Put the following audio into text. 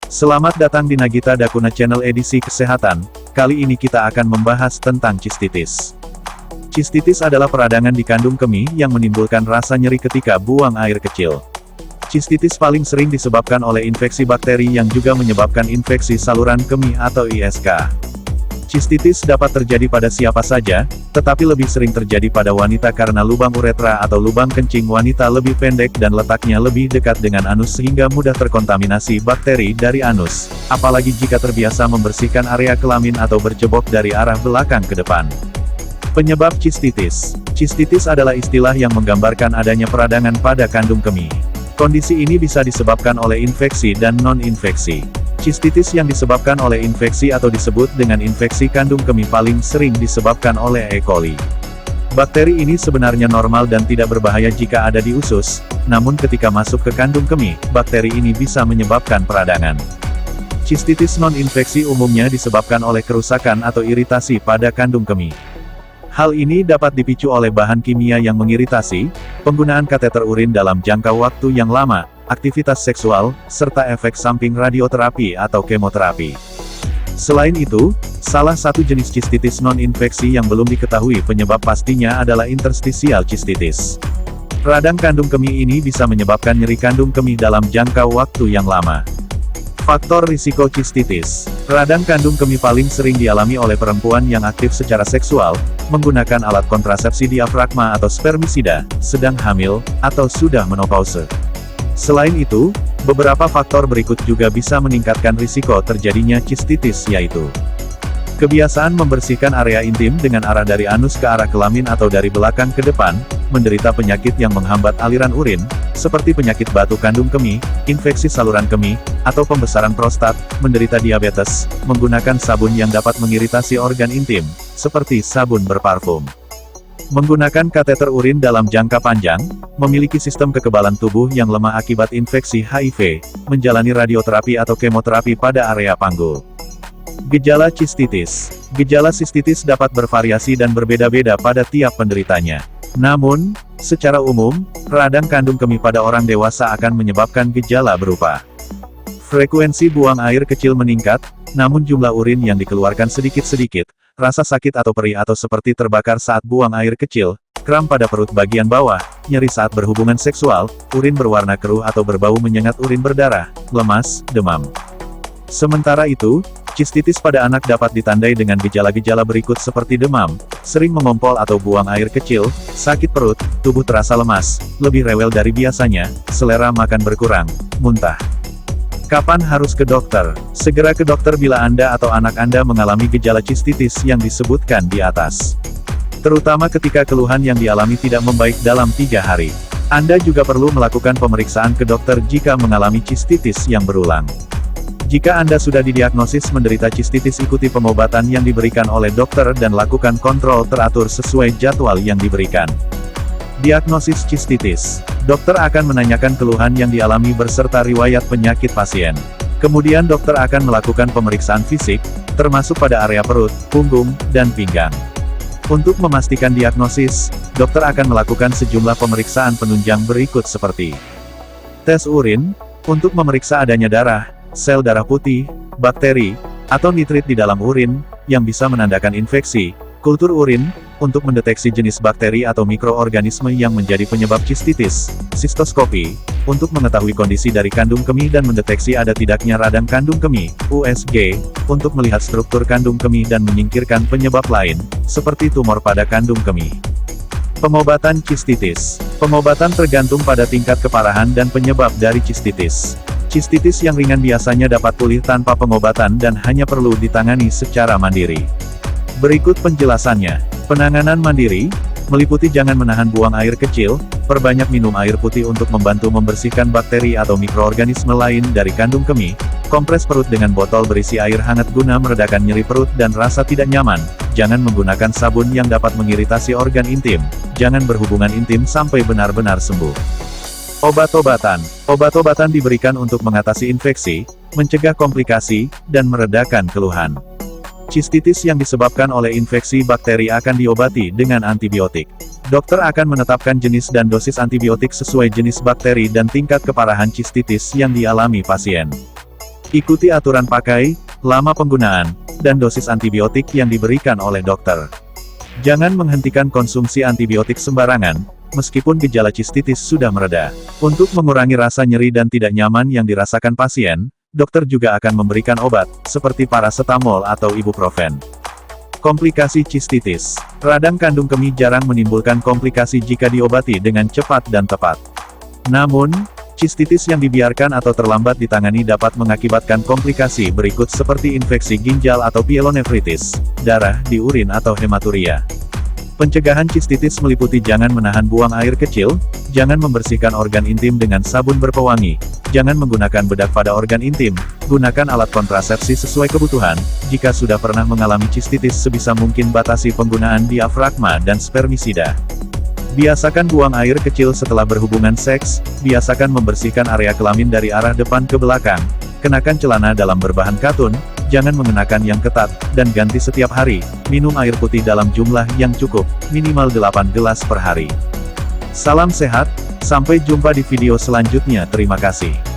Selamat datang di Nagita Dakuna Channel edisi kesehatan. Kali ini kita akan membahas tentang cistitis. Cistitis adalah peradangan di kandung kemih yang menimbulkan rasa nyeri ketika buang air kecil. Cistitis paling sering disebabkan oleh infeksi bakteri yang juga menyebabkan infeksi saluran kemih atau ISK. Cistitis dapat terjadi pada siapa saja, tetapi lebih sering terjadi pada wanita karena lubang uretra atau lubang kencing wanita lebih pendek dan letaknya lebih dekat dengan anus sehingga mudah terkontaminasi bakteri dari anus, apalagi jika terbiasa membersihkan area kelamin atau berjebok dari arah belakang ke depan. Penyebab cistitis. Cistitis adalah istilah yang menggambarkan adanya peradangan pada kandung kemih. Kondisi ini bisa disebabkan oleh infeksi dan non-infeksi. Cistitis yang disebabkan oleh infeksi atau disebut dengan infeksi kandung kemih paling sering disebabkan oleh E. coli. Bakteri ini sebenarnya normal dan tidak berbahaya jika ada di usus, namun ketika masuk ke kandung kemih, bakteri ini bisa menyebabkan peradangan. Cistitis non-infeksi umumnya disebabkan oleh kerusakan atau iritasi pada kandung kemih. Hal ini dapat dipicu oleh bahan kimia yang mengiritasi, penggunaan kateter urin dalam jangka waktu yang lama, aktivitas seksual, serta efek samping radioterapi atau kemoterapi. Selain itu, salah satu jenis cistitis non-infeksi yang belum diketahui penyebab pastinya adalah interstisial cistitis. Radang kandung kemih ini bisa menyebabkan nyeri kandung kemih dalam jangka waktu yang lama. Faktor risiko cistitis. Radang kandung kemih paling sering dialami oleh perempuan yang aktif secara seksual, menggunakan alat kontrasepsi diafragma atau spermisida, sedang hamil, atau sudah menopause. Selain itu, beberapa faktor berikut juga bisa meningkatkan risiko terjadinya cistitis yaitu kebiasaan membersihkan area intim dengan arah dari anus ke arah kelamin atau dari belakang ke depan, menderita penyakit yang menghambat aliran urin, seperti penyakit batu kandung kemih, infeksi saluran kemih, atau pembesaran prostat, menderita diabetes, menggunakan sabun yang dapat mengiritasi organ intim, seperti sabun berparfum. Menggunakan kateter urin dalam jangka panjang, memiliki sistem kekebalan tubuh yang lemah akibat infeksi HIV, menjalani radioterapi atau kemoterapi pada area panggul. Gejala cistitis. Gejala sistitis dapat bervariasi dan berbeda-beda pada tiap penderitanya. Namun, secara umum, radang kandung kemih pada orang dewasa akan menyebabkan gejala berupa frekuensi buang air kecil meningkat, namun jumlah urin yang dikeluarkan sedikit-sedikit, rasa sakit atau perih atau seperti terbakar saat buang air kecil, kram pada perut bagian bawah, nyeri saat berhubungan seksual, urin berwarna keruh atau berbau menyengat urin berdarah, lemas, demam. Sementara itu, cistitis pada anak dapat ditandai dengan gejala-gejala berikut seperti demam, sering memompol atau buang air kecil, sakit perut, tubuh terasa lemas, lebih rewel dari biasanya, selera makan berkurang, muntah. Kapan harus ke dokter? Segera ke dokter bila Anda atau anak Anda mengalami gejala cistitis yang disebutkan di atas. Terutama ketika keluhan yang dialami tidak membaik dalam 3 hari. Anda juga perlu melakukan pemeriksaan ke dokter jika mengalami cistitis yang berulang. Jika Anda sudah didiagnosis menderita cistitis, ikuti pengobatan yang diberikan oleh dokter dan lakukan kontrol teratur sesuai jadwal yang diberikan. Diagnosis cistitis. Dokter akan menanyakan keluhan yang dialami berserta riwayat penyakit pasien. Kemudian dokter akan melakukan pemeriksaan fisik, termasuk pada area perut, punggung, dan pinggang. Untuk memastikan diagnosis, dokter akan melakukan sejumlah pemeriksaan penunjang berikut seperti tes urin, untuk memeriksa adanya darah, sel darah putih, bakteri, atau nitrit di dalam urin, yang bisa menandakan infeksi, kultur urin, untuk mendeteksi jenis bakteri atau mikroorganisme yang menjadi penyebab cistitis, sistoskopi, untuk mengetahui kondisi dari kandung kemih dan mendeteksi ada tidaknya radang kandung kemih, USG, untuk melihat struktur kandung kemih dan menyingkirkan penyebab lain, seperti tumor pada kandung kemih. Pengobatan cistitis. Pengobatan tergantung pada tingkat keparahan dan penyebab dari cistitis. Cistitis yang ringan biasanya dapat pulih tanpa pengobatan dan hanya perlu ditangani secara mandiri. Berikut penjelasannya. Penanganan mandiri, meliputi jangan menahan buang air kecil, perbanyak minum air putih untuk membantu membersihkan bakteri atau mikroorganisme lain dari kandung kemih, kompres perut dengan botol berisi air hangat guna meredakan nyeri perut dan rasa tidak nyaman, jangan menggunakan sabun yang dapat mengiritasi organ intim, jangan berhubungan intim sampai benar-benar sembuh. Obat-obatan. Obat-obatan diberikan untuk mengatasi infeksi, mencegah komplikasi, dan meredakan keluhan. Cistitis yang disebabkan oleh infeksi bakteri akan diobati dengan antibiotik. Dokter akan menetapkan jenis dan dosis antibiotik sesuai jenis bakteri dan tingkat keparahan cistitis yang dialami pasien. Ikuti aturan pakai, lama penggunaan, dan dosis antibiotik yang diberikan oleh dokter. Jangan menghentikan konsumsi antibiotik sembarangan, meskipun gejala sistitis sudah mereda. Untuk mengurangi rasa nyeri dan tidak nyaman yang dirasakan pasien, dokter juga akan memberikan obat, seperti paracetamol atau ibuprofen. Komplikasi sistitis. Radang kandung kemih jarang menimbulkan komplikasi jika diobati dengan cepat dan tepat. Namun, sistitis yang dibiarkan atau terlambat ditangani dapat mengakibatkan komplikasi berikut seperti infeksi ginjal atau pyelonefritis, darah di urin atau hematuria. Pencegahan sistitis meliputi jangan menahan buang air kecil, jangan membersihkan organ intim dengan sabun berpewangi, jangan menggunakan bedak pada organ intim, gunakan alat kontrasepsi sesuai kebutuhan, jika sudah pernah mengalami sistitis sebisa mungkin batasi penggunaan diafragma dan spermisida. Biasakan buang air kecil setelah berhubungan seks, biasakan membersihkan area kelamin dari arah depan ke belakang, kenakan celana dalam berbahan katun, jangan mengenakan yang ketat, dan ganti setiap hari, minum air putih dalam jumlah yang cukup, minimal 8 gelas per hari. Salam sehat, sampai jumpa di video selanjutnya. Terima kasih.